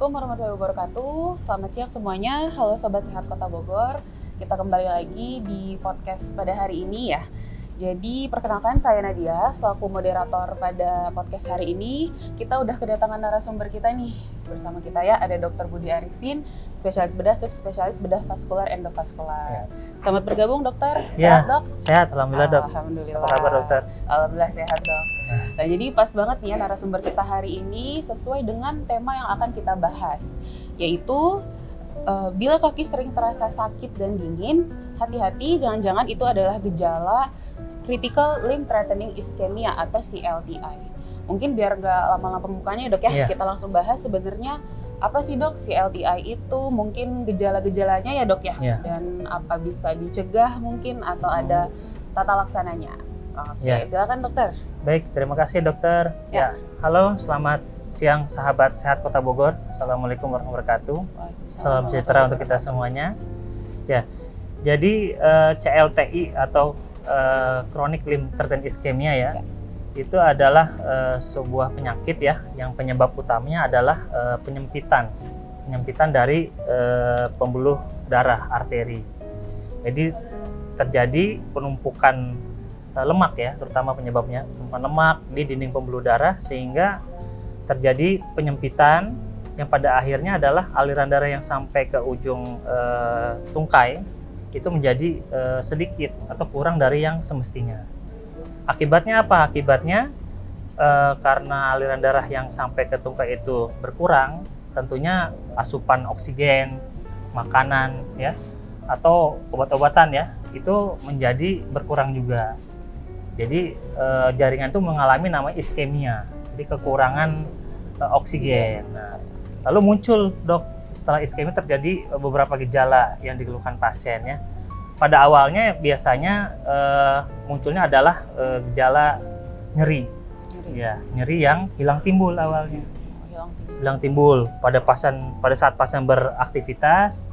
Assalamualaikum warahmatullahi wabarakatuh. Selamat siang semuanya. Halo Sobat Sehat Kota Bogor. Kita kembali lagi di podcast pada hari ini ya. Jadi perkenalkan saya Nadia, selaku moderator pada podcast hari ini. Kita udah kedatangan narasumber kita nih. Bersama kita ya ada Dr. Budi Arifin, spesialis bedah, subspesialis bedah vaskular endovaskular. Selamat bergabung dokter. Ya, Sehat dok? sehat, alhamdulillah dok. Alhamdulillah. Apa kabar dokter? Alhamdulillah sehat dok. Nah jadi pas banget nih ya narasumber kita hari ini sesuai dengan tema yang akan kita bahas. Yaitu bila kaki sering terasa sakit dan dingin, hati-hati jangan-jangan itu adalah gejala Critical Limb Threatening Ischemia atau CLTI. Mungkin biar nggak lama-lama pembukanya dok ya, kita langsung bahas sebenarnya apa sih dok CLTI itu, mungkin gejala-gejalanya ya dok ya, dan apa bisa dicegah mungkin atau ada tata laksananya. Oke, silakan dokter. Baik, terima kasih dokter. Ya, halo, selamat siang sahabat sehat Kota Bogor. Assalamualaikum warahmatullahi wabarakatuh. Salam sejahtera untuk kita semuanya. Ya, jadi CLTI atau Chronic Limb Threatening Ischemia ya, itu adalah sebuah penyakit ya, yang penyebab utamanya adalah penyempitan dari pembuluh darah arteri. Jadi terjadi penumpukan lemak ya, terutama penyebabnya penumpukan lemak di dinding pembuluh darah sehingga terjadi penyempitan yang pada akhirnya adalah aliran darah yang sampai ke ujung tungkai itu menjadi sedikit atau kurang dari yang semestinya. Akibatnya apa? Akibatnya karena aliran darah yang sampai ke tungkai itu berkurang, tentunya asupan oksigen, makanan ya, atau obat-obatan ya, itu menjadi berkurang juga. Jadi jaringan itu mengalami namanya iskemia, jadi kekurangan oksigen. Nah, lalu muncul dok, setelah iskemia terjadi beberapa gejala yang dikeluhkan pasien ya. Pada awalnya biasanya munculnya adalah gejala nyeri. Ya, nyeri yang hilang timbul awalnya. Hilang timbul pada saat pasien beraktivitas,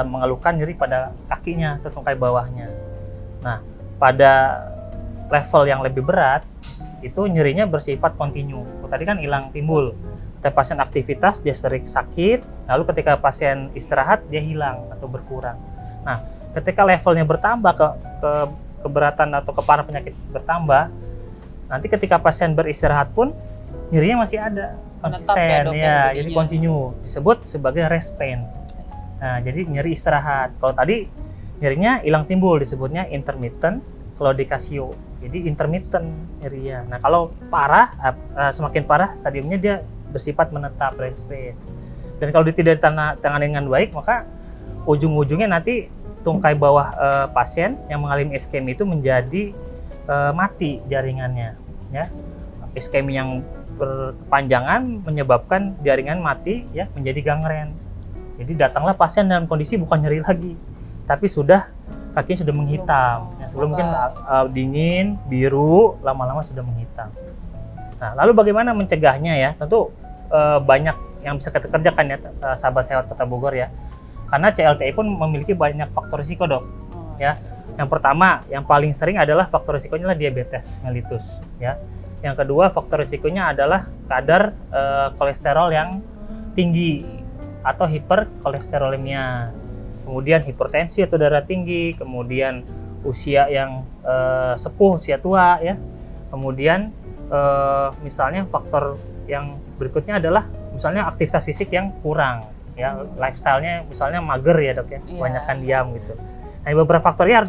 mengeluhkan nyeri pada kakinya atau tungkai bawahnya. Nah, pada level yang lebih berat itu nyerinya bersifat kontinu. Tadi kan hilang timbul. Ketika pasien aktivitas dia sering sakit, lalu ketika pasien istirahat dia hilang atau berkurang. Nah, ketika levelnya bertambah, keberatan atau keparahan penyakit bertambah, nanti ketika pasien beristirahat pun nyerinya masih ada, konsisten ya, jadi kontinu, disebut sebagai rest pain. Nah, jadi nyeri istirahat. Kalau tadi nyerinya hilang timbul disebutnya intermittent claudicatio. Jadi intermittent nyerinya. Nah, kalau parah, semakin parah stadiumnya dia bersifat menetap, rest pain. Dan kalau tidak ditangani dengan baik, maka ujung-ujungnya nanti tungkai bawah pasien yang mengalami iskemi itu menjadi mati jaringannya. Ya, iskemi yang berkepanjangan menyebabkan jaringan mati, ya, menjadi gangren. Jadi datanglah pasien dalam kondisi bukan nyeri lagi, tapi kakinya sudah menghitam. Ya, sebelum mungkin dingin, biru, lama-lama sudah menghitam. Nah, lalu bagaimana mencegahnya ya? Tentu banyak yang bisa kita kerjakan ya, sahabat sehat Kota Bogor ya. Karena CLTI pun memiliki banyak faktor risiko dok. Ya, yang pertama, yang paling sering adalah faktor risikonya adalah diabetes mellitus. Ya, yang kedua faktor risikonya adalah kadar kolesterol yang tinggi atau hiperkolesterolemia. Kemudian hipertensi atau darah tinggi, kemudian usia yang sepuh, usia tua ya. Kemudian misalnya faktor yang berikutnya adalah misalnya aktivitas fisik yang kurang ya, lifestyle-nya misalnya mager ya dok ya, kebanyakan diam gitu. Nah, beberapa faktornya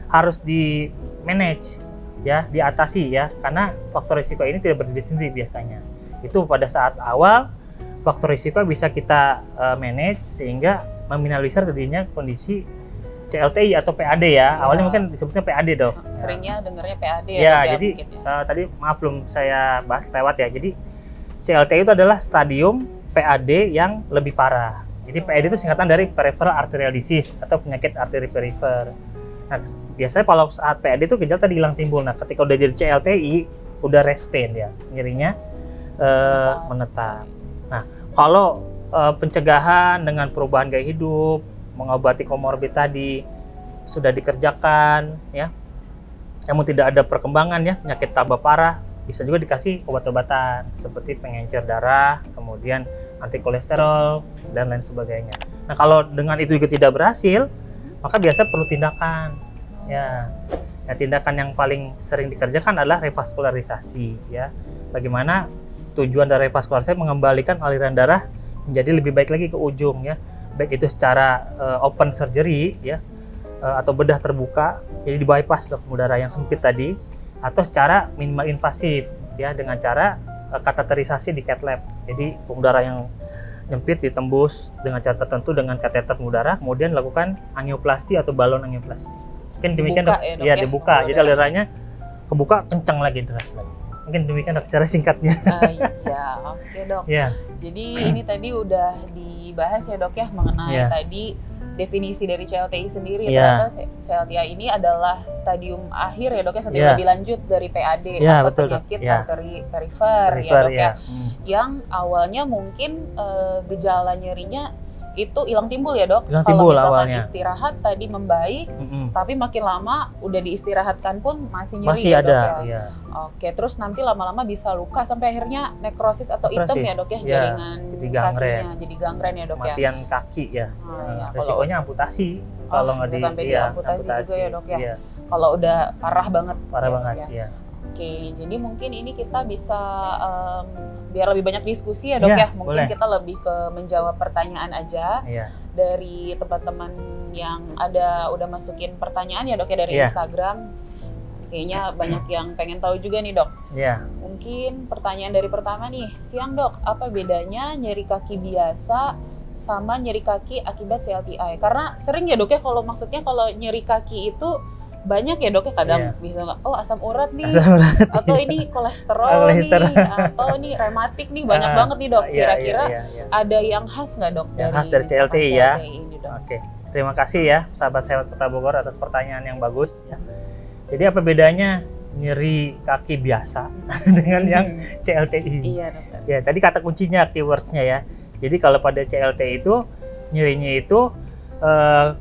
harus di manage ya, diatasi ya, karena faktor risiko ini tidak berdiri sendiri biasanya. Itu pada saat awal faktor risiko bisa kita manage sehingga meminimalisir terjadinya kondisi CLTI atau PAD ya. Awalnya mungkin disebutnya PAD dok. Seringnya dengarnya PAD ya. Ya, jadi tadi maaf belum saya bahas lewat ya. Jadi CLTI itu adalah stadium PAD yang lebih parah. Jadi PAD itu singkatan dari peripheral arterial disease atau penyakit arteri perifer. Nah, biasanya kalau saat PAD itu gejala tadi hilang timbul. Nah, ketika udah jadi CLTI, udah rest pain ya, nyerinya menetap. Nah, kalau pencegahan dengan perubahan gaya hidup, mengobati komorbid tadi sudah dikerjakan ya, namun tidak ada perkembangan ya, penyakit tambah parah, bisa juga dikasih obat-obatan seperti pengencer darah, kemudian anti kolesterol dan lain sebagainya. Nah, kalau dengan itu juga tidak berhasil, maka biasa perlu tindakan. Ya, tindakan yang paling sering dikerjakan adalah revaskularisasi. Ya, bagaimana tujuan dari revaskularisasi mengembalikan aliran darah menjadi lebih baik lagi ke ujung, ya, baik itu secara open surgery, ya, atau bedah terbuka, jadi di bypass pembuluh darah yang sempit tadi, atau secara minimal invasif, ya, dengan cara kateterisasi di cath lab. Jadi pembuluh darah yang nyempit ditembus dengan cara tertentu dengan kateter pembuluh darah, kemudian lakukan angioplasti atau balon angioplasti. Mungkin demikian Dibuka, dok. ya, dok, Ya, ya, dibuka. Jadi darah. alirannya kebuka kencang lagi deras lagi. Mungkin demikian dok secara singkatnya. Iya, oke dok. Ya, Jadi ini tadi udah dibahas ya dok ya mengenai Iya. tadi definisi dari CLTI sendiri. Iya. Ternyata CLTI ini adalah stadium akhir ya dok ya, stadium Iya. lebih lanjut dari PAD Iya, atau betul, Dok. penyakit Iya. arteri perifer ya Perifer, dok ya. ya. Yang awalnya mungkin gejala nyerinya itu hilang timbul ya dok. Hilang Kalau timbul misalkan awalnya. istirahat tadi membaik, Mm-mm. tapi makin lama udah diistirahatkan pun masih nyeri Masih ya dok ada, ya. ya. Oke, terus nanti lama-lama bisa luka sampai akhirnya nekrosis atau hitam Nekrosis, ya dok ya, ya, jaringan jadi gangren. kakinya jadi gangren ya dok ya. Kematian kaki ya. Iya, Resikonya amputasi kalau nggak bisa di sampai iya, diamputasi juga ya, Dok, ya? Iya, Kalau udah parah banget. parah ya, Dok, banget ya. ya. Oke, jadi mungkin ini kita bisa biar lebih banyak diskusi ya dok Iya, ya. Mungkin boleh. kita lebih ke menjawab pertanyaan aja Iya. dari teman-teman yang udah masukin pertanyaan ya dok ya dari Iya. Instagram. Kayaknya banyak yang pengen tahu juga nih dok. Iya. Mungkin pertanyaan dari pertama nih, siang dok, apa bedanya nyeri kaki biasa sama nyeri kaki akibat CLTI? Karena sering ya dok ya, kalau nyeri kaki itu banyak ya dok ya, kadang Iya. bisa nggak, oh asam urat nih, Asam urat, atau iya. ini kolesterol nih, Kolesterol. atau ini rematik nih, banyak Ah, banget nih dok. iya, Kira-kira iya, iya. ada yang khas nggak dok Yang khas dari misalkan CLTI ya? ini dok? Oke, terima kasih ya sahabat sehat Kota Bogor atas pertanyaan yang bagus. Ya. Jadi apa bedanya nyeri kaki biasa dengan yang CLTI? Iya dokter. Ya, tadi kata kuncinya keywordsnya ya. Jadi kalau pada CLTI itu nyerinya itu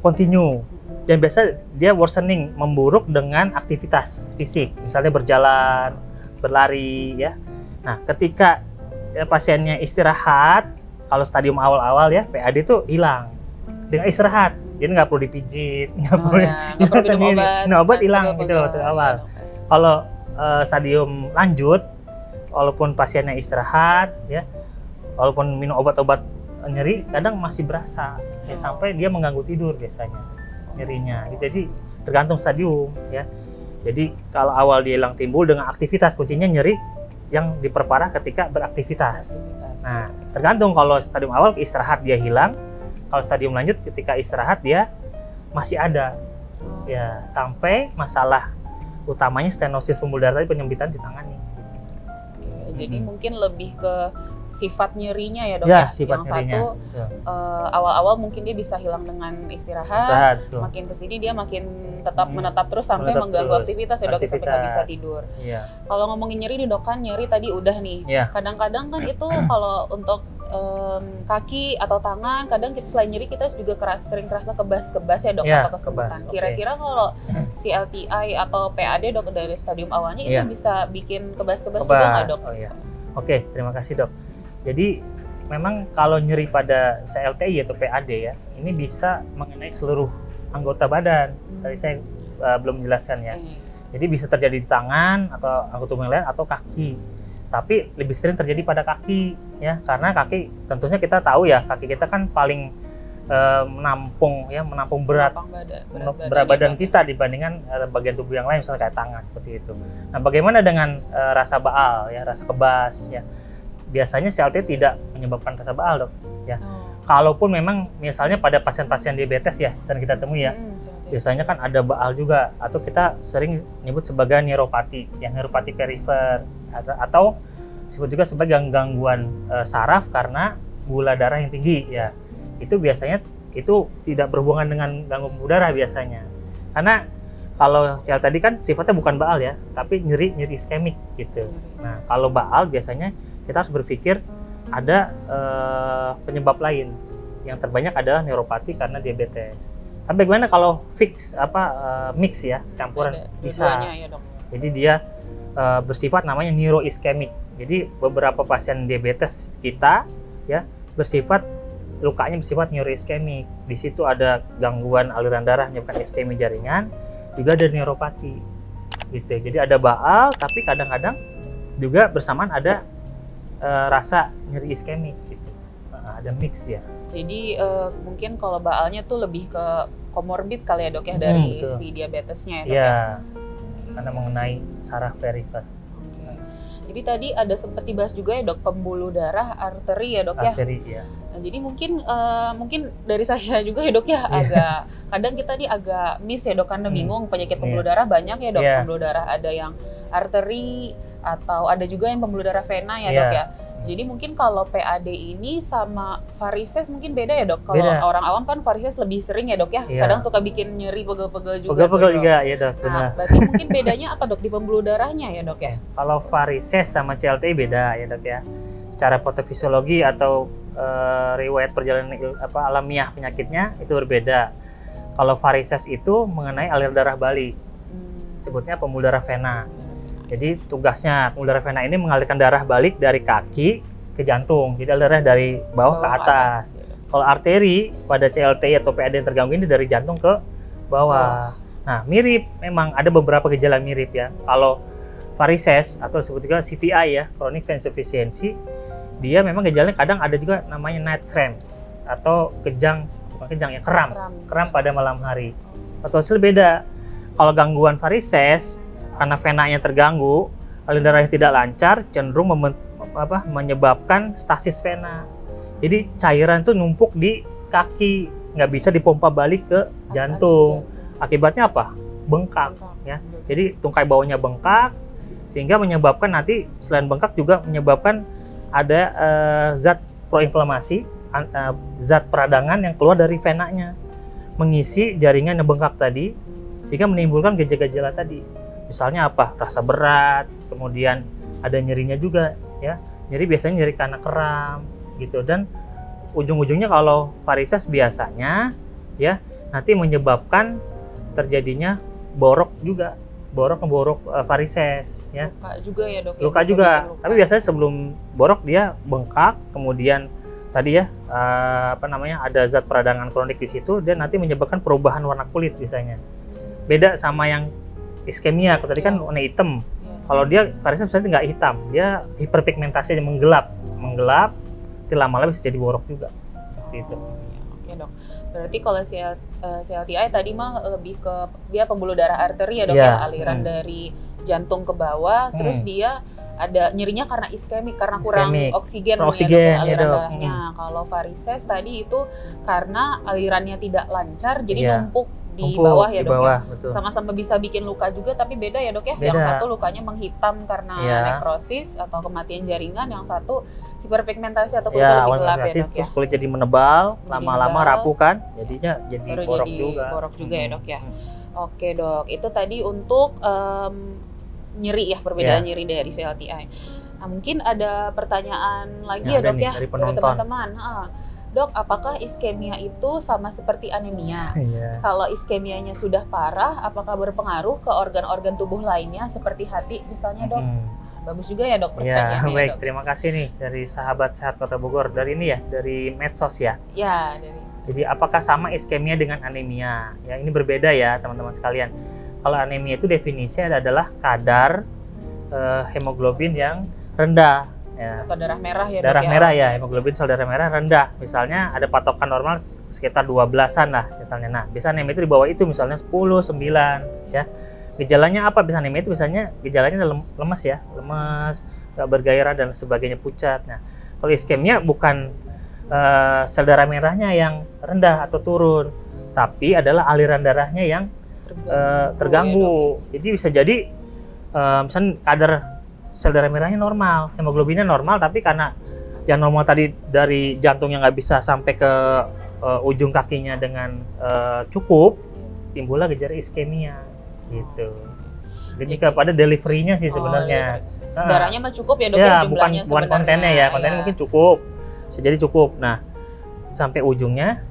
continue dan biasa dia worsening, memburuk dengan aktivitas fisik, misalnya berjalan, berlari ya. Nah, ketika pasiennya istirahat, kalau stadium awal-awal ya PAD itu hilang dengan istirahat. Jadi nggak perlu dipijit, nggak Oh, perlu ya. Nggak perlu minum sendiri. obat. Nah, obat Nggak hilang perlu gitu loh waktu pegang. awal. Iya, dok. Kalau stadium lanjut, walaupun pasiennya istirahat, ya, walaupun minum obat-obat nyeri, kadang masih berasa, ya, sampai dia mengganggu tidur biasanya nyerinya. Gitu sih, tergantung stadium, ya. Jadi kalau awal dia hilang timbul dengan aktivitas, kuncinya nyeri yang diperparah ketika beraktivitas. Nah, tergantung kalau stadium awal istirahat dia hilang, kalau stadium lanjut ketika istirahat dia masih ada. Ya, sampai masalah utamanya stenosis pembuluh darah tadi, penyempitan ditangani. Oke, jadi mungkin lebih ke sifat nyerinya ya dok Ya, ya. sifat Yang nyerinya. satu Ya. awal-awal mungkin dia bisa hilang dengan istirahat, Istirahat, tuh. makin kesini dia makin tetap menetap terus sampai Menetap mengganggu terus. aktivitas ya dok, sampai nggak bisa tidur. Iya. Kalau ngomongin nyeri nih dok, kan nyeri tadi udah nih. Iya. Kadang-kadang kan itu kalau untuk kaki atau tangan, kadang kita selain nyeri kita juga sering kerasa kebas-kebas ya dok, Iya, atau kesemutan. kebas, oke. Kira-kira kalau CLTI atau PAD dok dari stadium awalnya itu Iya. bisa bikin kebas-kebas juga nggak dok? Oh iya. Oke, terima kasih dok. Jadi memang kalau nyeri pada CLTI atau PAD ya, ini bisa mengenai seluruh anggota badan. Tadi saya belum menjelaskan ya. Jadi bisa terjadi di tangan atau anggota tubuh yang lain atau kaki. Tapi lebih sering terjadi pada kaki ya, karena kaki tentunya kita tahu ya, kaki kita kan paling menampung berat berat badan kita dibandingkan bagian tubuh yang lain, misalnya kayak tangan seperti itu. Nah, bagaimana dengan rasa baal ya, rasa kebas ya? Biasanya CLT tidak menyebabkan rasa baal dok ya. Kalaupun memang misalnya pada pasien-pasien diabetes ya, sering kita temui ya, biasanya kan ada baal juga, atau kita sering nyebut sebagai neuropati, yang neuropati perifer, atau disebut juga sebagai gangguan saraf karena gula darah yang tinggi ya. Itu biasanya itu tidak berhubungan dengan gangguan pembuluh darah biasanya. Karena kalau CL tadi kan sifatnya bukan baal ya, tapi nyeri iskemik gitu. Nah, kalau baal biasanya kita harus berpikir ada penyebab lain. Yang terbanyak adalah neuropati karena diabetes. Tapi bagaimana kalau mix ya, campuran? Bisa. Ya, dok. Jadi dia bersifat namanya neuroiskemik. Jadi beberapa pasien diabetes kita ya bersifat lukanya bersifat nyeri iskemik. Di situ ada gangguan aliran darah menyebabkan iskemi jaringan, juga ada neuropati. Gitu. Jadi ada baal, tapi kadang-kadang juga bersamaan ada rasa nyeri iskemik gitu. Ada mix ya. Jadi mungkin kalau baalnya tuh lebih ke komorbid kali ya dok ya dari betul. si diabetesnya ya dok Ya, ya. karena mengenai saraf perifer. Oke. Jadi tadi ada sempat dibahas juga ya dok pembuluh darah arteri ya dok ya. Arteri ya. Nah, jadi mungkin dari saya juga ya dok ya agak kadang kita nih agak miss ya dok karena bingung penyakit pembuluh darah banyak ya dok. Pembuluh darah ada yang arteri atau ada juga yang pembuluh darah vena ya dok ya. Jadi mungkin kalau PAD ini sama varises mungkin beda ya dok. Kalau orang awam kan varises lebih sering ya dok ya. Kadang suka bikin nyeri pegel-pegel juga. Pegel-pegel juga ya dok. Nah, berarti mungkin bedanya apa dok di pembuluh darahnya ya dok ya? Kalau varises sama CLTI beda ya dok ya. Secara patofisiologi atau riwayat perjalanan alamiah penyakitnya itu berbeda. Kalau varises itu mengenai aliran darah balik. Sebutnya pembuluh darah vena. Jadi tugasnya pembuluh darah vena ini mengalirkan darah balik dari kaki ke jantung. Jadi darah dari bawah ke atas. Kalau arteri pada CLTI atau PAD yang terganggu ini dari jantung ke bawah. Nah, mirip, memang ada beberapa gejala mirip ya. Kalau varises atau disebut juga CVI ya, chronic venous insufficiency, dia memang gejalanya kadang ada juga namanya night cramps atau kram pada malam hari. Atau hasil beda. Kalau gangguan varises karena venanya terganggu, aliran darahnya tidak lancar, cenderung menyebabkan stasis vena. Jadi cairan itu numpuk di kaki, nggak bisa dipompa balik ke jantung. Akibatnya apa? Bengkak. Ya. Jadi tungkai bawahnya bengkak, sehingga menyebabkan nanti selain bengkak juga menyebabkan ada zat proinflamasi, zat peradangan yang keluar dari venanya, mengisi jaringan yang bengkak tadi, sehingga menimbulkan gejala-gejala tadi. Misalnya apa? Rasa berat, kemudian ada nyerinya juga ya. Nyeri biasanya nyeri karena kram gitu, dan ujung-ujungnya kalau varises biasanya ya nanti menyebabkan terjadinya borok juga. Borok varises ya. Luka juga ya dok. Luka juga. Tapi biasanya sebelum borok dia bengkak, kemudian tadi ya ada zat peradangan kronik di situ, dan nanti menyebabkan perubahan warna kulit biasanya. Beda sama yang iskemia, kalau tadi kan warna hitam. Kalau dia varises misalnya nggak hitam, dia hiperpigmentasi yang menggelap, nanti lama-lama bisa jadi borok juga. Seperti itu. Oke dok. Berarti kalau CLTI tadi mah lebih ke dia pembuluh darah arteri ya dok ya, aliran dari jantung ke bawah, terus dia ada nyerinya karena iskemik, karena kurang oksigen ya, aliran darahnya. Kalau varises tadi itu karena alirannya tidak lancar, jadi numpuk di bawah ya dok ya. Sama-sama bisa bikin luka juga, tapi beda ya dok ya. Yang satu lukanya menghitam karena nekrosis atau kematian jaringan, yang satu hiperpigmentasi atau kulit lebih gelap ya dok ya. Terus kulit jadi menebal, lama-lama rapuh kan, jadinya jadi borok juga ya dok ya. Oke dok, itu tadi untuk nyeri ya, perbedaan nyeri dari CLTI. Nah, mungkin ada pertanyaan lagi ya dok ya dari teman-teman. Dok, apakah iskemia itu sama seperti anemia? Kalau iskemianya sudah parah, apakah berpengaruh ke organ-organ tubuh lainnya seperti hati misalnya dok? Bagus juga ya dok pertanyaannya. Baik, dok. Terima kasih nih dari sahabat Sehat Kota Bogor, dari ini ya, dari medsos ya. Jadi apakah sama iskemia dengan anemia? Ya, ini berbeda ya teman-teman sekalian. Kalau anemia itu definisinya adalah kadar hemoglobin yang rendah. Ya. Atau darah merah ya darah dok, merah ya, hemoglobin sel darah merah rendah. Misalnya ada patokan normal sekitar 12-an lah misalnya. Nah, biasanya anemia itu di bawah itu misalnya 10, 9 ya. Gejalanya apa? Biasanya anemia itu biasanya gejalanya lemes ya, lemes, gak bergairah dan sebagainya, pucat. Nah, kalau iskemia bukan sel darah merahnya yang rendah atau turun, tapi adalah aliran darahnya yang terganggu. Jadi bisa jadi misalnya kadar sel darah merahnya normal, hemoglobinnya normal, tapi karena yang normal tadi dari jantung yang nggak bisa sampai ke ujung kakinya dengan cukup, timbullah gejala iskemia gitu. Jadi kepada deliverynya sih sebenarnya. Darahnya mah cukup ya dok ya, jumlahnya bukan kontennya ya, kontennya mungkin cukup, bisa jadi cukup. Nah, sampai ujungnya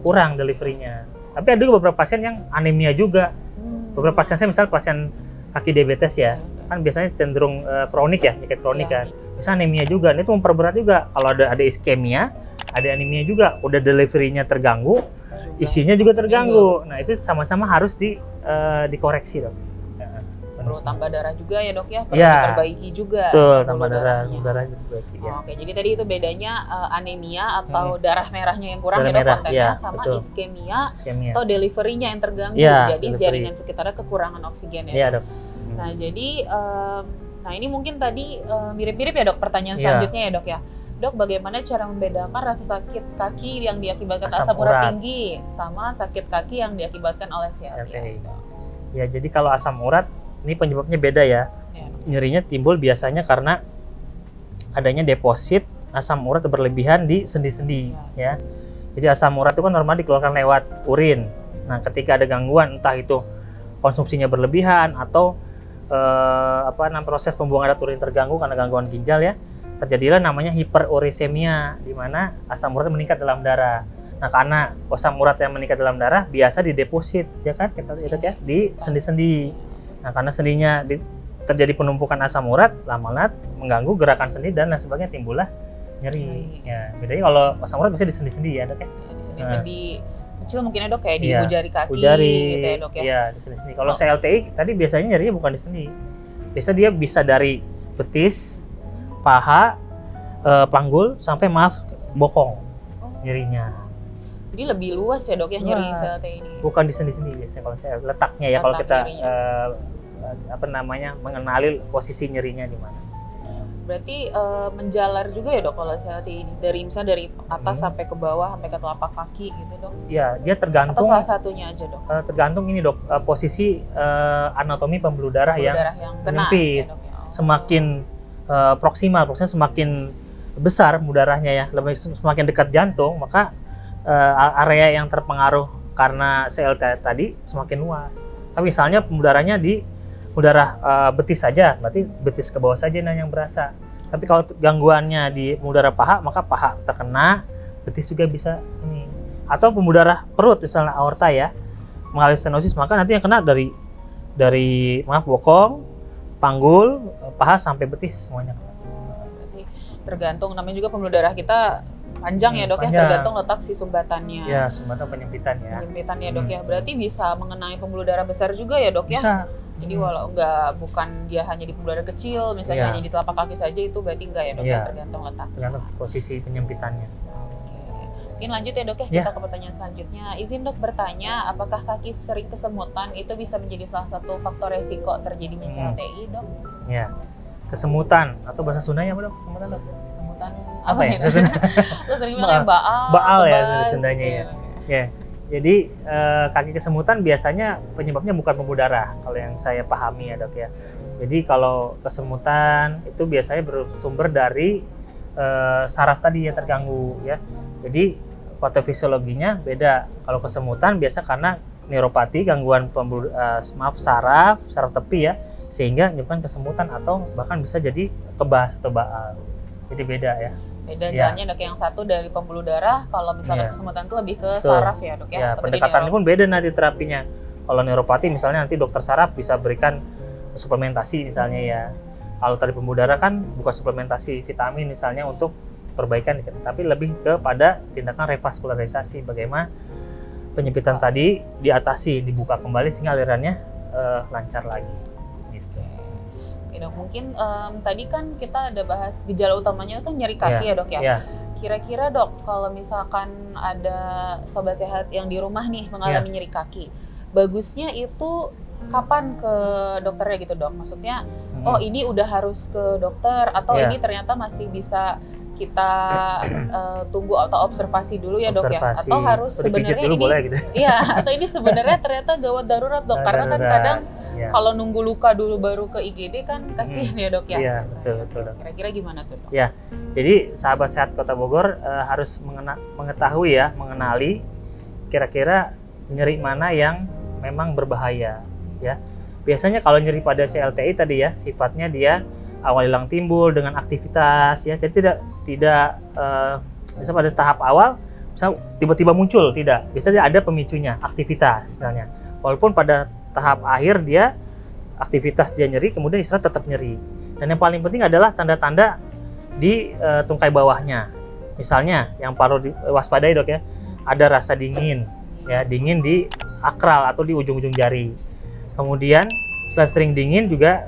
kurang deliverynya. Tapi ada juga beberapa pasien yang anemia juga. Beberapa pasien saya misal pasien kaki diabetes ya, kan biasanya cenderung kronik ya, penyakit kronik Iya. kan. Bisa anemia juga, itu memperberat juga. Kalau ada iskemia, ada anemia juga. Udah delivery-nya terganggu, isinya juga terganggu. Nah itu sama-sama harus dikoreksi dok. Perlu tambah darah juga ya dok ya, perlu Ya, diperbaiki juga. betul, pembuluh tambah darahnya. darah diperbaiki, ya. Oke, jadi tadi itu bedanya anemia atau darah merahnya yang kurang Darah ya dok merah, kontennya, ya, sama betul. iskemia Iskemia. atau delivery-nya yang terganggu. Ya, Jadi delivery. jaringan sekitarnya kekurangan oksigen ya. Iya Dok? dok. Nah jadi, nah ini mungkin tadi mirip-mirip ya dok pertanyaan Iya. selanjutnya ya dok ya. Dok, bagaimana cara membedakan rasa sakit kaki yang diakibatkan Asam asam urat urat tinggi sama sakit kaki yang diakibatkan oleh CLTI? CLTI. Dok? Ya jadi kalau asam urat ini penyebabnya beda ya. Ya, dok. Nyerinya timbul biasanya karena adanya deposit asam urat berlebihan di sendi-sendi ya. Jadi asam urat itu kan normal dikeluarkan lewat urin. Nah, ketika ada gangguan entah itu konsumsinya berlebihan atau proses pembuangan urat urin terganggu karena gangguan ginjal ya, terjadilah namanya hiperurisemia, di mana asam urat meningkat dalam darah. Nah, karena asam urat yang meningkat dalam darah biasa dideposit ya kan kita lihat ya di sendi-sendi. Nah, karena sendinya terjadi penumpukan asam urat, lama-lama mengganggu gerakan sendi dan lain sebagainya, timbullah nyeri. Ya, bedanya kalau asam urat biasanya di sendi-sendi ya dok ya. Ya, di sendi-sendi kecil mungkin ya dok, kayak di Iya, jari kaki jari, gitu ya dok ya. Iya, di sendi-sendi. Kalau CLTI tadi biasanya nyerinya bukan di sendi. Biasa dia bisa dari betis, paha, panggul sampai bokong nyerinya. Jadi lebih luas ya dok ya nyeri Luas. CLTI ini. Bukan di sendi-sendi biasanya kalau saya letaknya ya, kalau Letak kita nyerinya. mengenali posisi nyerinya di mana. Berarti menjalar juga ya dok kalau CLTI ini, dari misalnya dari atas sampai ke bawah sampai ke telapak kaki gitu dok? Ya, dia Atau tergantung salah satunya aja dok? tergantung ini dok, posisi anatomi pembuluh darah Pembuluh yang darah yang kena menyempit. ya dok ya. Semakin proksimal, maksudnya semakin besar pembuluh darahnya ya, semakin dekat jantung, maka area yang terpengaruh karena CLTI tadi semakin luas. Tapi misalnya pembuluh darahnya di darah betis saja, berarti betis ke bawah saja yang berasa. Tapi kalau gangguannya di pembuluh darah paha, maka paha terkena, betis juga bisa ini. Atau pembuluh darah perut, misalnya aorta ya, mengalami stenosis, maka nanti yang kena dari bokong, panggul, paha sampai betis semuanya. Berarti tergantung, namanya juga pembuluh darah kita panjang ya dok ya, panjang. tergantung letak si sumbatannya. Ya, sumbatan penyempitan ya. Penyempitan ya dok ya, berarti bisa mengenai pembuluh darah besar juga ya dok ya? Bisa. Jadi walau bukan dia hanya di pembuluh darah kecil, misalnya Iya. hanya di telapak kaki saja, itu berarti enggak ya dok Iya. ya, tergantung letaknya. Tergantung posisi penyempitannya. Oke, mungkin lanjut ya dok ya, Ya. kita ke pertanyaan selanjutnya. Izin dok bertanya, apakah kaki sering kesemutan itu bisa menjadi salah satu faktor resiko terjadinya CLTI dok? Ya. Kesemutan atau bahasa Sundanya apa dok? Kesemutan dok? Kesemutan Apa ya? Lo sering bilang baal, Baal ya kebas, Sundanya gitu ya. Ya. Jadi kaki kesemutan biasanya penyebabnya bukan pembuluh darah kalau yang saya pahami ya dok ya. Jadi kalau kesemutan itu biasanya bersumber dari saraf tadi yang terganggu ya. Jadi patofisiologinya beda. Kalau kesemutan biasa karena neuropati, gangguan saraf tepi ya, sehingga menyebabkan kesemutan atau bahkan bisa jadi kebas atau baal. Jadi beda ya. Beda Ya. jalannya dok, yang satu dari pembuluh darah, kalau misalkan Iya. kesemutan itu lebih ke Betul. saraf ya dok ya. Ya, atau pendekatannya dari pun beda nanti terapinya. Kalau neuropati misalnya nanti dokter saraf bisa berikan suplementasi misalnya ya. Kalau tadi pembuluh darah kan bukan suplementasi vitamin misalnya untuk perbaikan, tapi lebih kepada tindakan revaskularisasi, bagaimana penyempitan tadi diatasi, dibuka kembali sehingga alirannya lancar lagi. Gitu. Oke dok, mungkin tadi kan kita ada bahas gejala utamanya kan nyeri kaki ya dok ya. Ya. Kira-kira dok, kalau misalkan ada sobat sehat yang di rumah nih mengalami nyeri kaki, bagusnya itu kapan ke dokternya gitu dok? Maksudnya, oh ini udah harus ke dokter atau Ya. ini ternyata masih bisa kita tunggu atau observasi dulu ya dok ya? Observasi. Atau harus Dipijit sebenarnya dulu ini, boleh gitu. iya, atau ini sebenarnya ternyata gawat darurat dok? Karena kan Darurat. kadang Ya. kalau nunggu luka dulu baru ke IGD kan kasihan ya dok ya? Iya, Biasanya. betul dok. Kira-kira gimana tuh dok? Ya, jadi sahabat sehat Kota Bogor harus mengetahui ya, mengenali kira-kira nyeri mana yang memang berbahaya ya. Biasanya kalau nyeri pada CLTI tadi ya, sifatnya dia awal hilang timbul dengan aktivitas ya. Jadi tidak bisa pada tahap awal misal tiba-tiba muncul, tidak. Biasanya ada pemicunya, aktivitas misalnya. Walaupun pada tahap akhir dia aktivitas dia nyeri, kemudian istirahat tetap nyeri. Dan yang paling penting adalah tanda-tanda di tungkai bawahnya. Misalnya yang perlu diwaspadai dok ya, ada rasa dingin, ya dingin di akral atau di ujung-ujung jari. Kemudian selain sering dingin juga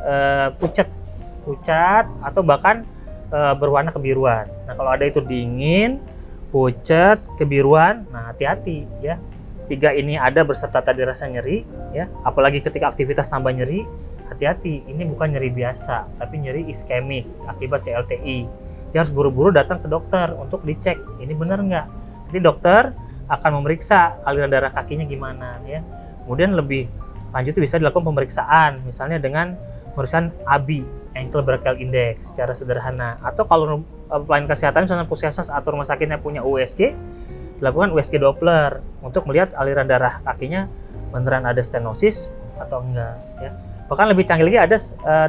pucat atau bahkan berwarna kebiruan. Nah kalau ada itu dingin, pucat, kebiruan, nah hati-hati ya. 3 ini ada berserta tadi rasa nyeri, ya. Apalagi ketika aktivitas tambah nyeri, hati-hati. Ini bukan nyeri biasa, tapi nyeri iskemik akibat CLTI. Dia harus buru-buru datang ke dokter untuk dicek. Ini benar nggak? Jadi dokter akan memeriksa aliran darah kakinya gimana, ya. Kemudian lebih lanjut bisa dilakukan pemeriksaan, misalnya dengan pemeriksaan ABI, Ankle Brachial Index, secara sederhana. Atau kalau pelayanan kesehatan, misalnya puskesmas atau rumah sakitnya punya USG, dilakukan USG Doppler untuk melihat aliran darah kakinya beneran ada stenosis atau enggak, ya. Bahkan lebih canggih lagi ada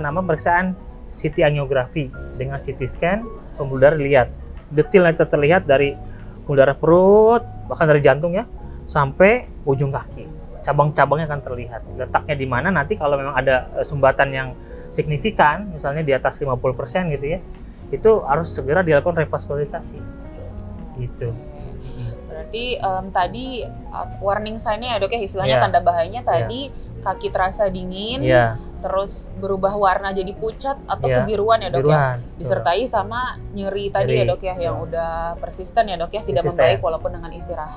nama pemeriksaan CT angiografi, sehingga CT scan pembuluh darah dilihat detailnya terlihat dari pembuluh darah perut, bahkan dari jantung ya sampai ujung kaki, cabang-cabangnya akan terlihat letaknya di mana. Nanti kalau memang ada sumbatan yang signifikan, misalnya di atas 50% gitu ya, itu harus segera dilakukan revaskularisasi gitu. Berarti tadi warning sign-nya ya dok ya, istilahnya Yeah. tanda bahayanya tadi kaki terasa dingin, terus berubah warna jadi pucat atau kebiruan ya dok ya, disertai sama nyeri tadi ya dok ya, yang udah persisten ya dok ya, tidak membaik walaupun dengan istirahat.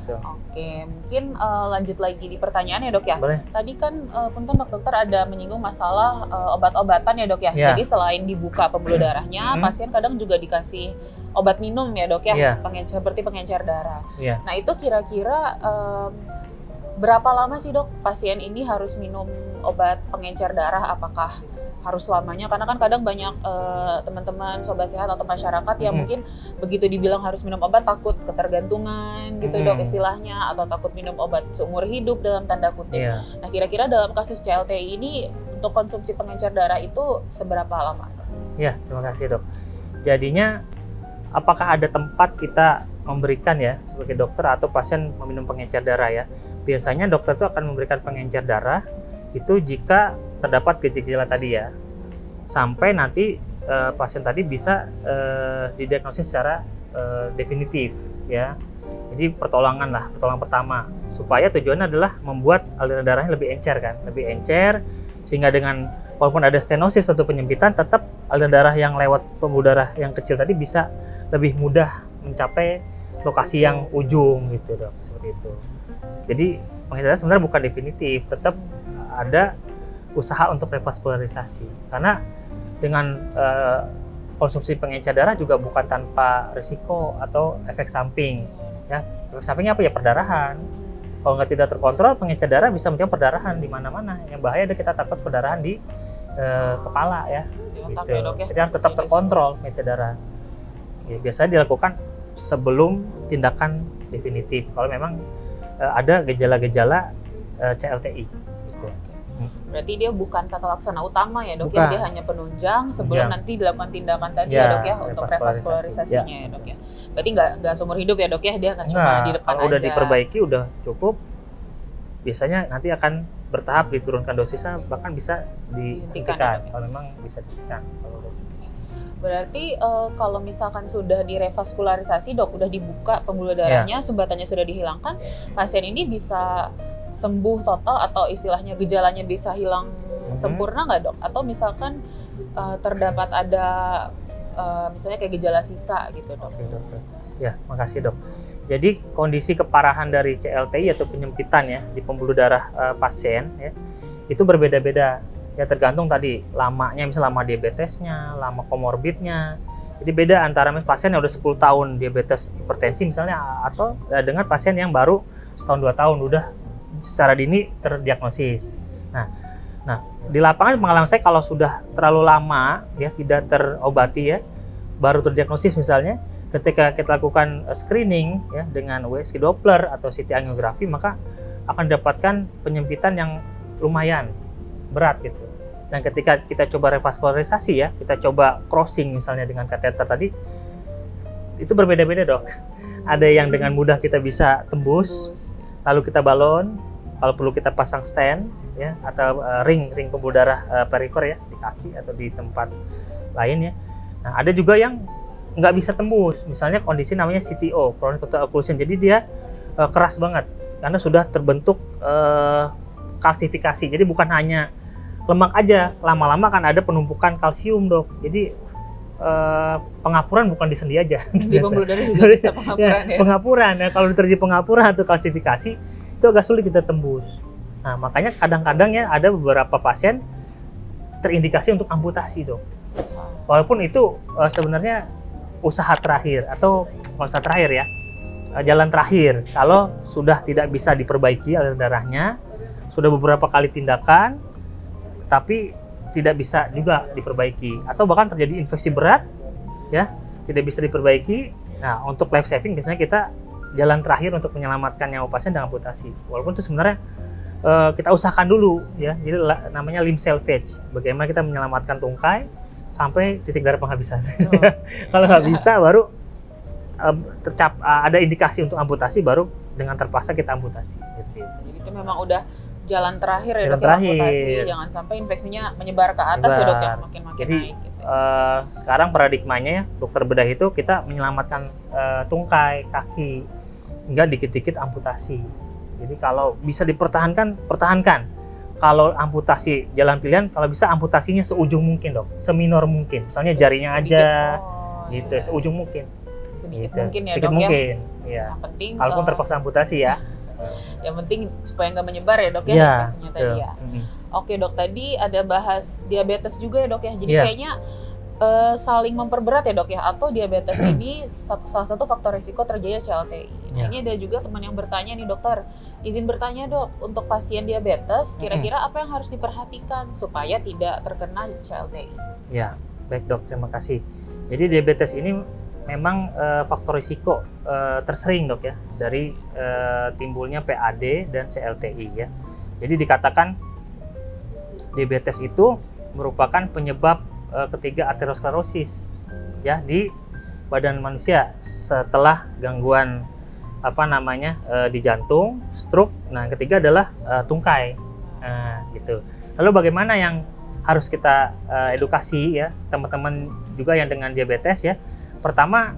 Oke, mungkin lanjut lagi di pertanyaan ya dok ya. Boleh. Tadi kan punten dokter ada menyinggung masalah obat-obatan ya dok ya. Jadi selain dibuka pembuluh darahnya, pasien kadang juga dikasih obat minum ya dok ya, seperti pengencer darah. Nah itu kira-kira berapa lama sih dok pasien ini harus minum obat pengencer darah? Apakah harus lamanya? Karena kan kadang banyak teman-teman sobat sehat atau masyarakat yang mungkin begitu dibilang harus minum obat takut ketergantungan gitu dok istilahnya, atau takut minum obat seumur hidup dalam tanda kutip. Nah kira-kira dalam kasus CLTI ini untuk konsumsi pengencer darah itu seberapa lama? Ya, terima kasih dok. Jadinya apakah ada tempat kita memberikan ya sebagai dokter atau pasien meminum pengencer darah ya? Biasanya dokter itu akan memberikan pengencer darah itu jika terdapat gejala tadi ya, sampai nanti pasien tadi bisa didiagnosis secara definitif ya. Jadi pertolongan pertama, supaya tujuannya adalah membuat aliran darahnya lebih encer kan, lebih encer, sehingga dengan walaupun ada stenosis atau penyempitan, tetap aliran darah yang lewat pembuluh darah yang kecil tadi bisa lebih mudah mencapai lokasi yang ujung gitu dok, seperti itu. Jadi pengencer darah sebenarnya bukan definitif, tetap ada usaha untuk revaskularisasi, karena dengan konsumsi pengencer darah juga bukan tanpa risiko atau efek samping ya. Efek sampingnya apa ya? Perdarahan. Kalau tidak terkontrol, pengencer darah bisa menyebabkan perdarahan di mana-mana. Yang bahaya ada kita takut perdarahan di kepala ya, gitu. Ya. Jadi harus tetap terkontrol pengencer darah. Ya, biasanya dilakukan sebelum tindakan definitif kalau memang ada gejala-gejala CLTI. Gitu. Berarti dia bukan tata laksana utama ya dok ya, dia hanya penunjang sebelum nanti dilakukan tindakan tadi ya dok ya, untuk revaskularisasinya ya dok ya. Berarti nggak seumur hidup ya dok ya, dia akan cuma di depan kalau aja. Udah diperbaiki, udah cukup, biasanya nanti akan bertahap diturunkan dosisnya, bahkan bisa dihentikan ya, kalau memang bisa dihentikan. Berarti kalau misalkan sudah direvaskularisasi dok, udah dibuka pembuluh darahnya, sumbatannya sudah dihilangkan, pasien ini bisa sembuh total atau istilahnya gejalanya bisa hilang sempurna nggak dok? Atau misalkan terdapat ada misalnya kayak gejala sisa gitu dok? Oke dokter. Ya, makasih dok. Jadi kondisi keparahan dari CLTI atau penyempitan ya di pembuluh darah pasien ya, itu berbeda-beda. Ya tergantung tadi lamanya, misalnya lama diabetesnya, lama komorbidnya. Jadi beda antara pasien yang udah 10 tahun diabetes hipertensi misalnya, atau dengan pasien yang baru setahun 2 tahun udah secara dini terdiagnosis. Nah di lapangan pengalaman saya kalau sudah terlalu lama ya tidak terobati ya, baru terdiagnosis misalnya, ketika kita lakukan screening ya dengan USG Doppler atau CT angiografi, maka akan dapatkan penyempitan yang lumayan berat gitu. Dan ketika kita coba revaskularisasi ya, kita coba crossing misalnya dengan kateter tadi, itu berbeda-beda dok. Ada yang dengan mudah kita bisa tembus, lalu kita balon. kalau perlu kita pasang stand ya, atau ring pembuluh darah perifer ya di kaki atau di tempat lain ya. Nah, ada juga yang nggak bisa tembus, misalnya kondisi namanya CTO, chronic total occlusion. Jadi dia keras banget karena sudah terbentuk kalsifikasi. Jadi bukan hanya lemak aja, lama-lama kan ada penumpukan kalsium, Dok. Jadi pengapuran bukan di sendi aja. Di pembuluh darah juga bisa pengapuran ya. Pengapuran ya, kalau terjadi pengapuran atau kalsifikasi itu agak sulit kita tembus. Nah, makanya kadang-kadang ya ada beberapa pasien terindikasi untuk amputasi, Dok. Walaupun itu sebenarnya usaha terakhir atau usaha terakhir ya, jalan terakhir. Kalau sudah tidak bisa diperbaiki aliran darahnya, sudah beberapa kali tindakan, tapi tidak bisa juga diperbaiki, atau bahkan terjadi infeksi berat, ya, tidak bisa diperbaiki. Nah, untuk life saving biasanya kita jalan terakhir untuk menyelamatkan nyawa pasien dengan amputasi. Walaupun itu sebenarnya kita usahakan dulu, ya. Jadi namanya limb salvage. Bagaimana kita menyelamatkan tungkai sampai titik darah penghabisan. Kalau nggak bisa, baru ada indikasi untuk amputasi, baru dengan terpaksa kita amputasi. Gitu. Jadi itu memang udah jalan terakhir ya, Jalan Dok, ya, terakhir. amputasi. Jangan sampai infeksinya menyebar ke atas ya, Dok, ya, makin Jadi, naik gitu. Sekarang paradigmanya ya, dokter bedah itu kita menyelamatkan tungkai, kaki, enggak dikit-dikit amputasi. Jadi kalau bisa dipertahankan, pertahankan. Kalau amputasi jalan pilihan, kalau bisa amputasinya seujung mungkin, Dok, seminor mungkin. Misalnya jarinya aja, gitu, iya. seujung mungkin. Sedikit Gitu. mungkin ya, Sedikit Dok, mungkin, ya. ya. Yang penting Kalaupun terpaksa amputasi ya. yang penting supaya nggak menyebar ya, Dok, ya, Iya, infeksinya tadi betul. ya. Oke, Dok, tadi ada bahas diabetes juga ya, Dok, ya. Jadi Iya. kayaknya saling memperberat ya, Dok, ya, atau diabetes ini salah satu faktor risiko terjadi CLTI. Nah, Iya. ini ada juga teman yang bertanya nih, dokter, izin bertanya, Dok, untuk pasien diabetes kira-kira apa yang harus diperhatikan supaya tidak terkena CLTI? Ya, baik, Dok, terima kasih. Jadi diabetes ini memang faktor risiko tersering, Dok, ya, dari timbulnya PAD dan CLTI ya. Jadi dikatakan diabetes itu merupakan penyebab ketiga aterosklerosis ya di badan manusia setelah gangguan di jantung, stroke. Nah, yang ketiga adalah tungkai. Nah, gitu. Lalu bagaimana yang harus kita edukasi ya teman-teman juga yang dengan diabetes ya? Pertama,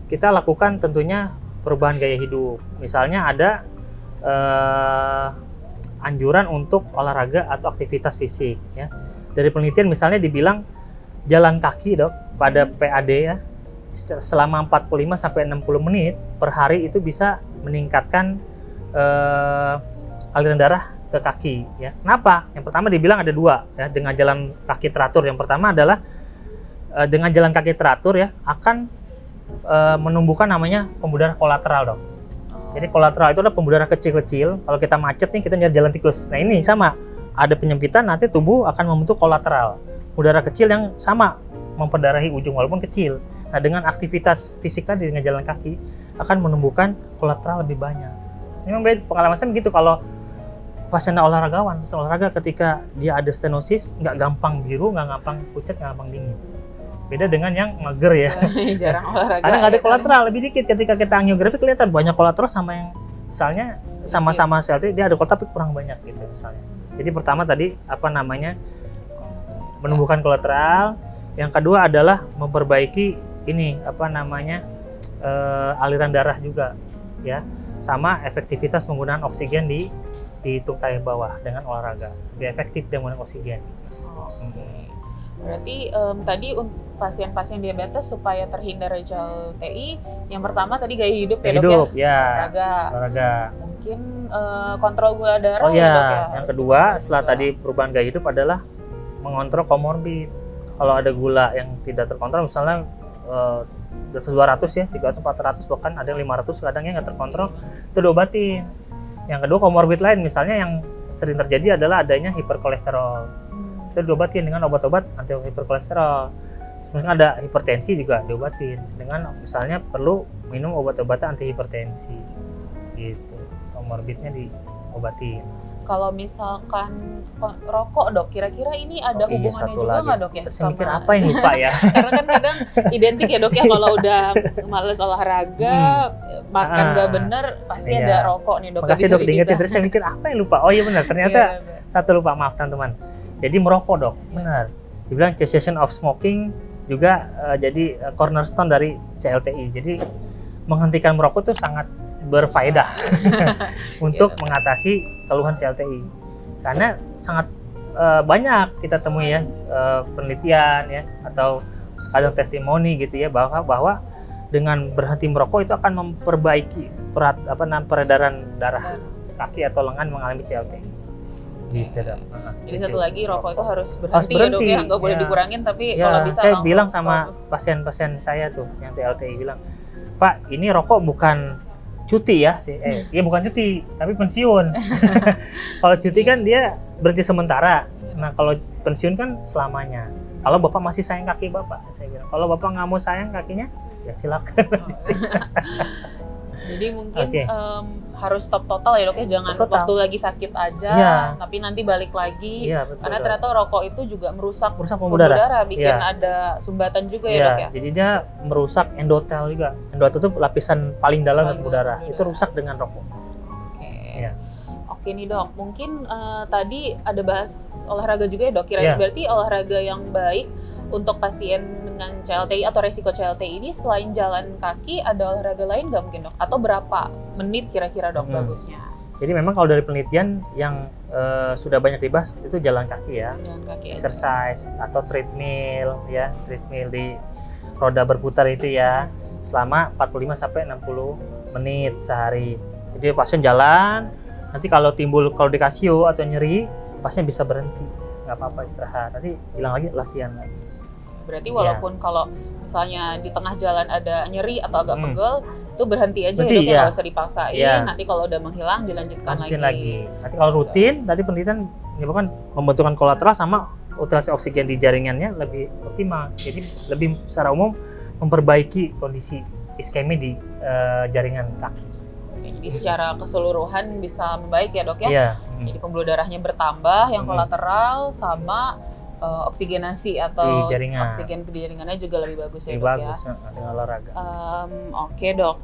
kita lakukan tentunya perubahan gaya hidup. Misalnya ada anjuran untuk olahraga atau aktivitas fisik ya. Dari penelitian misalnya dibilang jalan kaki, Dok, pada PAD ya selama 45 sampai 60 menit per hari itu bisa meningkatkan aliran darah ke kaki ya. Kenapa? Yang pertama dibilang ada dua ya, dengan jalan kaki teratur. Yang pertama adalah dengan jalan kaki teratur ya akan menumbuhkan namanya pembuluh darah kolateral, Dok. Jadi kolateral itu adalah pembuluh darah kecil-kecil. Kalau kita macet nih, kita nyari jalan tikus. Nah, ini sama, ada penyempitan, nanti tubuh akan membentuk kolateral. Udara kecil yang sama memperdarahi ujung walaupun kecil. Nah, dengan aktivitas fisik tadi dengan jalan kaki akan menumbuhkan kolateral lebih banyak. Memang beda, pengalaman saya begitu. Kalau pasien olahraga ketika dia ada stenosis nggak gampang biru, nggak gampang pucat, nggak gampang dingin. Beda dengan yang mager ya. Jarang olahraga. Karena nggak ada ya, kolateral, lebih dikit. Ketika kita angiografi kelihatan banyak kolateral sama yang misalnya sama-sama sel dia ada kolateral tapi kurang banyak gitu misalnya. Jadi pertama tadi menumbuhkan kolateral. Yang kedua adalah memperbaiki aliran darah juga ya, sama efektivitas penggunaan oksigen di tungkai bawah dengan olahraga, lebih efektif dengan oksigen. Oke. Berarti tadi untuk pasien-pasien diabetes supaya terhindar dari CLTI, yang pertama tadi gaya hidup ya, Dok, ya? Olahraga. Mungkin kontrol gula darah ya, Dok, ya? Yang kedua setelah tadi perubahan gaya hidup adalah mengontrol komorbid. Kalau ada gula yang tidak terkontrol, misalnya 200 ya, 300, 400, bahkan ada yang 500 kadang yang nggak terkontrol, itu diobatin. Yang kedua komorbid lain, misalnya yang sering terjadi adalah adanya hiperkolesterol. Itu diobatin dengan obat-obat anti hiperkolesterol. Mungkin ada hipertensi juga diobatin dengan misalnya perlu minum obat-obatan anti hipertensi. Gitu. Komorbidnya diobatin. Kalau misalkan rokok dok, kira-kira ini ada Oh, iya, hubungannya satu juga lagi. nggak dok ya? Saya mikir apa yang lupa ya? Karena kan kadang identik ya dok ya, kalau udah males olahraga, makan nggak bener, pasti Iya. ada rokok nih dok. Makasih dok diingetin, terus saya mikir apa yang lupa? Oh iya benar, ternyata satu lupa, maaf teman-teman. Jadi merokok dok, benar. Dibilang cessation of smoking juga jadi cornerstone dari CLTI. Jadi menghentikan merokok tuh sangat berfaedah untuk mengatasi keluhan CLTI. Karena sangat banyak kita temui ya penelitian ya atau sekadar testimoni gitu ya bahwa dengan berhenti merokok itu akan memperbaiki peredaran darah kaki atau lengan mengalami CLTI. Gitu dok. Jadi satu lagi, rokok itu harus berhenti ya dok ya, nggak boleh dikurangin, tapi ya, kalau bisa saya langsung bilang sama stop. pasien-pasien saya tuh yang TLTI bilang, Pak ini rokok bukan cuti ya, ya bukan cuti tapi pensiun. Kalau cuti kan dia berhenti sementara, nah kalau pensiun kan selamanya. Kalau bapak masih sayang kaki bapak, saya bilang, kalau bapak nggak mau sayang kakinya ya silakan. Jadi mungkin harus stop total ya dok ya, jangan waktu lagi sakit aja, tapi nanti balik lagi. Karena ternyata rokok itu juga merusak pembuluh darah, bikin ada sumbatan juga ya dok ya. Jadi dia merusak endotel juga. Endotel itu lapisan paling dalam pembuluh darah. Itu rusak dengan rokok. Oke nih dok, mungkin tadi ada bahas olahraga juga ya dok. Kira-kira berarti olahraga yang baik untuk pasien dengan CLTI atau resiko CLTI ini selain jalan kaki, ada olahraga lain nggak mungkin dok? Atau berapa menit kira-kira dok bagusnya? Jadi memang kalau dari penelitian yang sudah banyak dibahas itu jalan kaki ya, exercise atau treadmill ya, treadmill di roda berputar itu ya, selama 45 sampai 60 menit sehari. Jadi pasien jalan, nanti kalau timbul claudication atau nyeri, pasien bisa berhenti, nggak apa-apa istirahat, nanti hilang lagi latihan lagi. Berarti walaupun kalau misalnya di tengah jalan ada nyeri atau agak pegel, itu berhenti aja ya dok, nggak usah dipaksain. Nanti kalau udah menghilang dilanjutkan lagi. Nanti kalau rutin, tadi penelitian menyebabkan pembentukan kolateral sama utilasi oksigen di jaringannya lebih optimal. Jadi lebih secara umum memperbaiki kondisi iskemi di jaringan kaki. Jadi secara keseluruhan bisa membaik ya dok ya. Jadi pembuluh darahnya bertambah, yang kolateral sama oksigenasi atau oksigen di jaringannya juga lebih bagus ya dok ya. Dengan olahraga. Oke dok,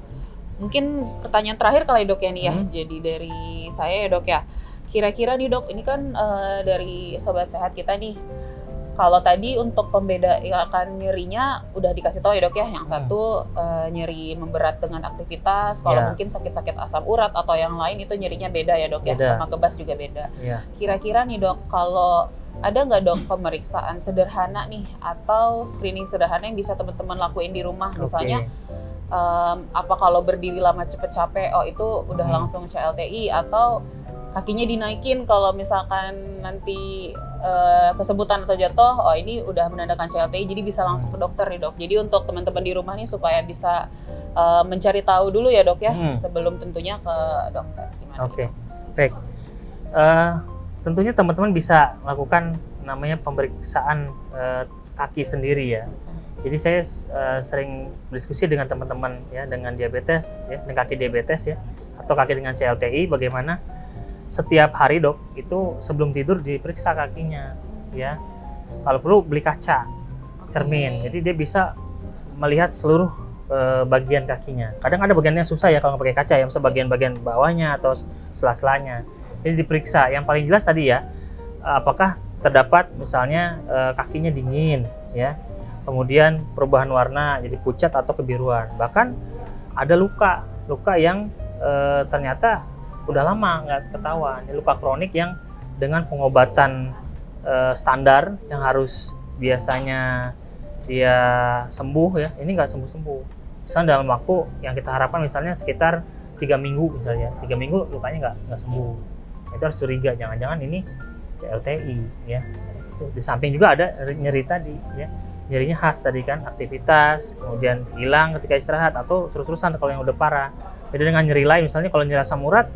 mungkin pertanyaan terakhir kali dok ya nih ya. Jadi dari saya ya dok ya, kira-kira nih dok, ini kan dari sobat sehat kita nih, kalau tadi untuk pembedakan nyerinya udah dikasih tahu ya dok ya, yang satu nyeri memberat dengan aktivitas, kalau mungkin sakit-sakit asam urat atau yang lain itu nyerinya beda ya dok ya, sama kebas juga beda. Kira-kira nih dok, kalau ada nggak dok pemeriksaan sederhana nih atau screening sederhana yang bisa teman-teman lakuin di rumah, misalnya apa kalau berdiri lama cepet capek, oh itu udah langsung CLTI, atau kakinya dinaikin kalau misalkan nanti kesemutan atau jatuh, oh ini udah menandakan CLTI, jadi bisa langsung ke dokter nih dok. Jadi untuk teman-teman di rumah nih supaya bisa mencari tahu dulu ya dok ya, sebelum tentunya ke dokter. Gimana? Baik. Tentunya teman-teman bisa melakukan namanya pemeriksaan kaki sendiri ya. Jadi saya sering berdiskusi dengan teman-teman ya, dengan diabetes ya, dengan kaki diabetes ya, atau kaki dengan CLTI, bagaimana setiap hari dok itu sebelum tidur diperiksa kakinya ya. Kalau perlu beli kaca, cermin, jadi dia bisa melihat seluruh bagian kakinya. Kadang ada bagian yang susah ya kalau nggak pakai kaca ya, misalnya bagian-bagian bawahnya atau sela-selanya. Jadi diperiksa. Yang paling jelas tadi ya, apakah terdapat misalnya kakinya dingin ya, kemudian perubahan warna jadi pucat atau kebiruan, bahkan ada luka yang ternyata udah lama nggak ketahuan, luka kronik yang dengan pengobatan standar yang harus biasanya dia sembuh ya, ini nggak sembuh-sembuh. Misalnya dalam waktu yang kita harapkan misalnya sekitar 3 minggu misalnya, 3 minggu lukanya nggak sembuh. Itu harus curiga, jangan-jangan ini CLTI ya. Di samping juga ada nyeri tadi ya, nyerinya khas tadi kan, aktivitas kemudian hilang ketika istirahat atau terus-terusan kalau yang udah parah. Beda dengan nyeri lain, misalnya kalau nyeri asam urat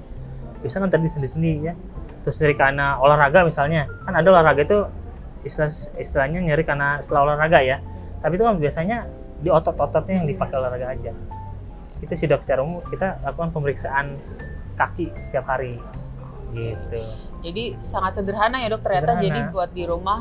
bisa kan tadi sendi-sendi ya, terus nyeri karena olahraga misalnya, kan ada olahraga itu istilahnya nyeri karena setelah olahraga ya, tapi itu kan biasanya di otot-ototnya yang dipakai olahraga aja. Itu sih dok, secara umum kita lakukan pemeriksaan kaki setiap hari gitu. Jadi sangat sederhana ya dok ternyata. Sederhana. Jadi buat di rumah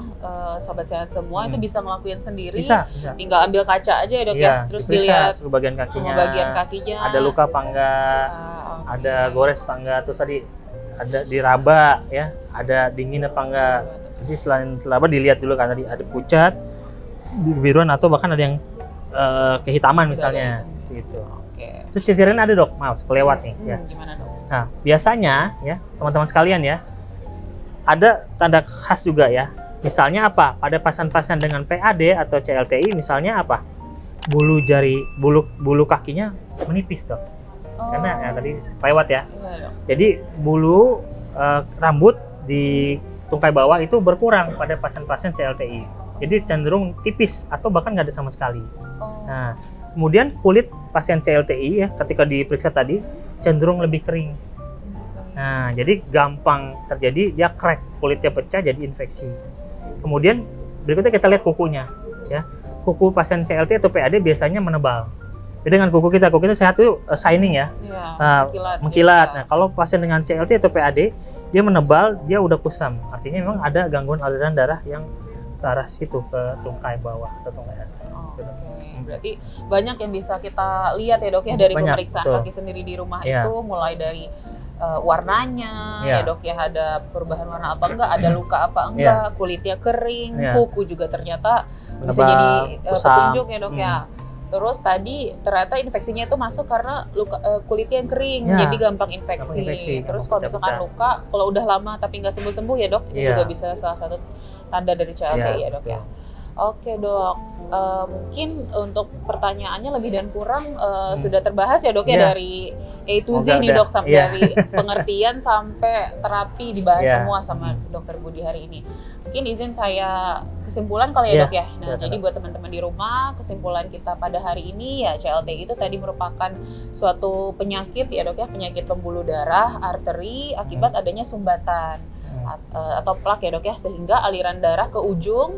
sobat sehat semua itu bisa ngelakuin sendiri. Bisa. Tinggal ambil kaca aja ya dok Iya, ya. Terus diperiksa dilihat seluruh bagian kakinya. semua bagian kakinya. Ada luka apa enggak? Oke. Ada gores apa enggak? Terus tadi ada diraba ya, ada dingin apa enggak? Jadi selain diraba dilihat dulu kan tadi ada pucat, biruan atau bahkan ada yang kehitaman misalnya gitu. Oke. Itu ciciran ada dok, maaf kelewat nih ya. Gimana dok? Nah biasanya ya teman-teman sekalian ya, ada tanda khas juga ya. Misalnya apa? Pada pasien-pasien dengan PAD atau CLTI misalnya apa? Bulu jari, bulu kakinya menipis dok. Karena ya, tadi kelewat ya. Iya dok. Jadi bulu rambut di tungkai bawah itu berkurang pada pasien-pasien CLTI. Jadi cenderung tipis atau bahkan nggak ada sama sekali. Nah, kemudian kulit pasien CLTI ya ketika diperiksa tadi cenderung lebih kering. Nah, jadi gampang terjadi dia crack, kulitnya pecah jadi infeksi. Kemudian berikutnya kita lihat kukunya ya. Kuku pasien CLT atau PAD biasanya menebal. Beda dengan kuku kita sehat tuh shining ya. Mengkilat. Nah, kalau pasien dengan CLT atau PAD dia menebal, dia udah kusam. Artinya memang ada gangguan aliran darah yang ke arah situ, ke tungkai bawah atau tungkai atas. Oke. Berarti banyak yang bisa kita lihat ya dok ya dari Banyak, pemeriksaan betul. kaki sendiri di rumah Iya. itu, mulai dari warnanya Iya. ya dok ya, ada perubahan warna apa enggak, ada luka apa enggak, kulitnya kering, Iya. kuku juga ternyata bisa Menebal, jadi kusam. petunjuk ya dok ya. Terus tadi ternyata infeksinya itu masuk karena luka kulitnya yang kering, Ya, jadi gampang infeksi. gampang infeksi, Terus gampang kalau misalkan pecah-pecah. luka, kalau udah lama tapi nggak sembuh-sembuh ya dok, itu Iya. juga bisa salah satu tanda dari CLTI ya dok ya. betul. Oke dok, mungkin untuk pertanyaannya lebih dan kurang sudah terbahas ya dok ya, Iya. dari A to Z Semoga nih udah. dok, sampai Iya. dari pengertian sampai terapi dibahas Iya. semua sama dokter Budi hari ini. Mungkin izin saya kesimpulan kali ya Iya, dok ya. Nah silakan, jadi Dok. buat teman-teman di rumah, kesimpulan kita pada hari ini ya CLTI itu tadi merupakan suatu penyakit ya dok ya, penyakit pembuluh darah arteri akibat adanya sumbatan atau plak ya dok ya, sehingga aliran darah ke ujung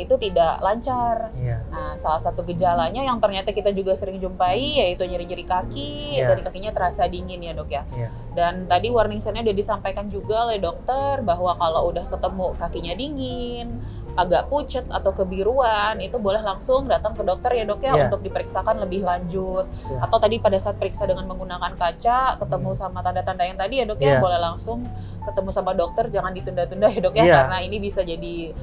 itu tidak lancar. Iya. Nah, salah satu gejalanya yang ternyata kita juga sering jumpai yaitu nyeri-nyeri kaki, Iya. dari kakinya terasa dingin ya dok ya. Iya. Dan tadi warning sign-nya udah disampaikan juga oleh dokter bahwa kalau udah ketemu kakinya dingin, agak pucat atau kebiruan, itu boleh langsung datang ke dokter ya dok ya, Iya. untuk diperiksakan lebih lanjut. Iya. Atau tadi pada saat periksa dengan menggunakan kaca, ketemu sama tanda-tanda yang tadi ya dok ya, Iya. boleh langsung ketemu sama dokter, jangan ditunda-tunda ya dok ya, Iya. karena ini bisa jadi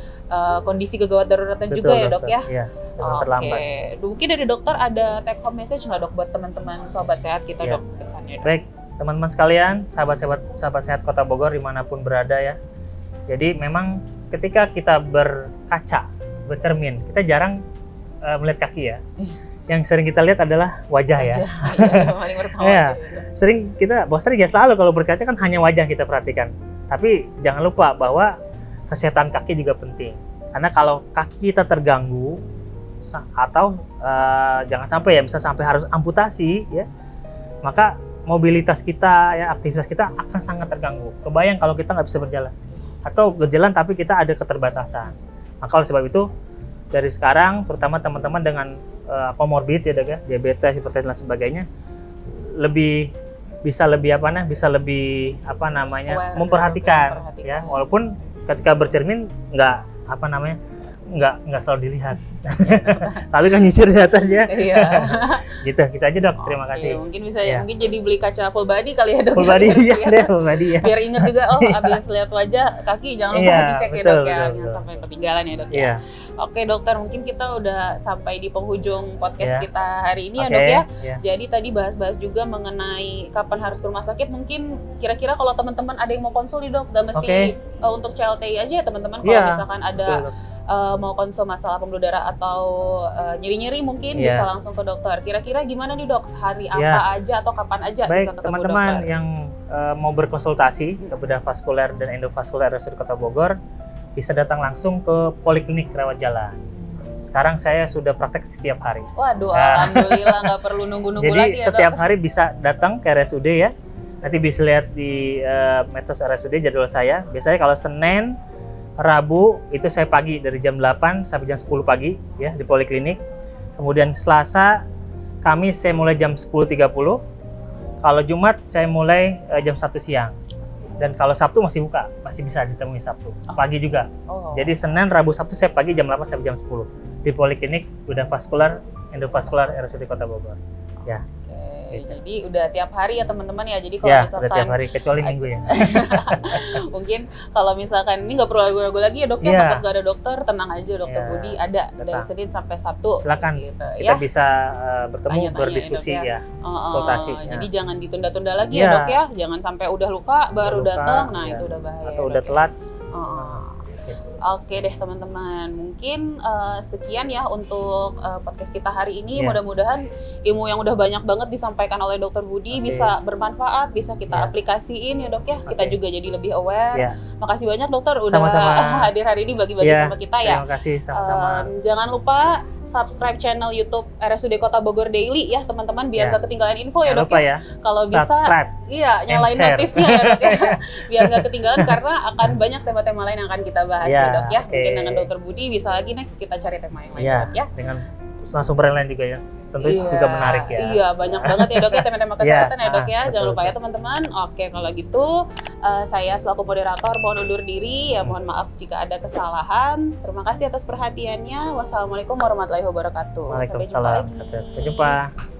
kondisi kegawat daruratan Betul, juga ya dok dokter. ya. Iya, jangan terlambat. Mungkin dari dokter ada take home message nggak dok buat teman-teman sobat sehat kita Iya. dok, pesannya dok? Baik, teman-teman sekalian, sahabat sehat Kota Bogor dimanapun berada ya. Jadi memang ketika kita berkaca, bercermin, kita jarang melihat kaki ya. Iya. Yang sering kita lihat adalah wajah ya. Iya, paling pertama Iya. aja, dok. Sering kita, bahwasanya ya selalu kalau berkaca kan hanya wajah kita perhatikan. Tapi jangan lupa bahwa kesehatan kaki juga penting. Karena kalau kaki kita terganggu atau jangan sampai ya, bisa sampai harus amputasi ya, maka mobilitas kita ya, aktivitas kita akan sangat terganggu. Kebayang kalau kita nggak bisa berjalan atau berjalan tapi kita ada keterbatasan. Maka oleh sebab itu dari sekarang, terutama teman-teman dengan komorbid ya dok ya, diabetes, hipertensi dan sebagainya, bisa lebih Aware, memperhatikan memperhatikan. ya, walaupun ketika bercermin nggak selalu dilihat, tapi kan nyisir di atasnya. Iya. Gitu aja dok. Terima Oke, kasih. mungkin bisa Iya. mungkin jadi beli kaca full body kali ya dok. Full body ya, Biar- deh, full body ya. Biar inget juga, oh abis lihat wajah kaki jangan lupa Iya, dicek ya betul, dok ya, betul, jangan betul. sampai ketinggalan ya dok ya. Iya. Oke dokter, mungkin kita udah sampai di penghujung podcast Iya. kita hari ini ya Oke, dok ya. iya. Jadi tadi bahas-bahas juga mengenai kapan harus ke rumah sakit. Mungkin kira-kira kalau teman-teman ada yang mau konsul nih dok, gak mesti untuk CLTI aja ya teman-teman. Kalau Iya, misalkan ada Betul, dok. mau konsul masalah pembuluh darah atau nyeri-nyeri mungkin Iya. bisa langsung ke dokter. Kira-kira gimana nih dok? Hari Iya. apa aja atau kapan aja Baik, bisa ketemu teman-teman dokter? yang mau berkonsultasi ke bedah vaskuler dan endovaskuler RSUD Kota Bogor bisa datang langsung ke Poliklinik Rawat Jalan. Sekarang saya sudah praktek setiap hari. Waduh, Nah. alhamdulillah nggak perlu nunggu-nunggu Jadi lagi ya setiap dok. hari bisa datang ke RSUD ya. Nanti bisa lihat di medsos RSUD jadwal saya. Biasanya kalau Senin, Rabu itu saya pagi dari jam 8 sampai jam 10 pagi ya di Poliklinik. Kemudian Selasa, Kamis saya mulai jam 10.30. Kalau Jumat saya mulai jam 1 siang. Dan kalau Sabtu masih buka, masih bisa ditemui Sabtu. Pagi juga. Oh. Jadi Senin, Rabu, Sabtu saya pagi jam 8 sampai jam 10 di Poliklinik Bedah Vaskular Endovaskular RSUD Kota Bogor. Ya. Oke, Gitu. jadi udah tiap hari ya teman-teman ya. Jadi kalau Ya, udah misalkan tiap hari kecuali Minggu ya. mungkin kalau misalkan ini nggak perlu ragu-ragu lagi ya dok ya, Iya. takut nggak ada dokter, tenang aja dokter Iya, Budi ada dari datang. Senin sampai Sabtu. Silakan. Gitu, Kita ya. bisa bertemu, Tanya-tanya ya, berdiskusi Dok, ya. Oh, konsultasi, Jadi ya. jangan ditunda-tunda lagi Iya. ya dok ya. Jangan sampai udah luka baru luka, datang. Nah ya. itu udah bahaya. Atau ya, udah Dok, ya. telat. Oh. Oke deh teman-teman, mungkin sekian ya untuk podcast kita hari ini. Iya. Mudah-mudahan ilmu yang udah banyak banget disampaikan oleh Dokter Budi Oke. bisa bermanfaat, bisa kita Iya. aplikasiin ya dok ya. Kita Oke. juga jadi lebih aware. Ya. Makasih banyak dokter udah Sama-sama. hadir hari ini bagi-bagi Ya, sama kita ya. Terima kasih sama-sama. Jangan lupa subscribe channel YouTube RSUD Kota Bogor Daily ya teman-teman biar Ya. nggak ketinggalan info ya Jangan dok lupa ya. ya. Kalau bisa Subscribe. iya nyalain share. notifnya ya dok ya biar nggak ketinggalan karena akan banyak tema-tema lain yang akan kita bahas ya, Ya, dok ya. oke. Mungkin dengan Dokter Budi bisa lagi next kita cari tema yang lain Ya, dok ya. dengan sumber yang lain juga ya. Tentu juga menarik ya. Iya, banyak banget ya dok ya tema-tema kesehatan ya dok ya. betul, Jangan lupa ya betul. teman-teman. Oke, kalau gitu saya selaku moderator mohon undur diri ya. Mohon maaf jika ada kesalahan. Terima kasih atas perhatiannya. Wassalamualaikum warahmatullahi wabarakatuh. Sampai jumpa Waalaikumsalam. lagi. Sampai jumpa.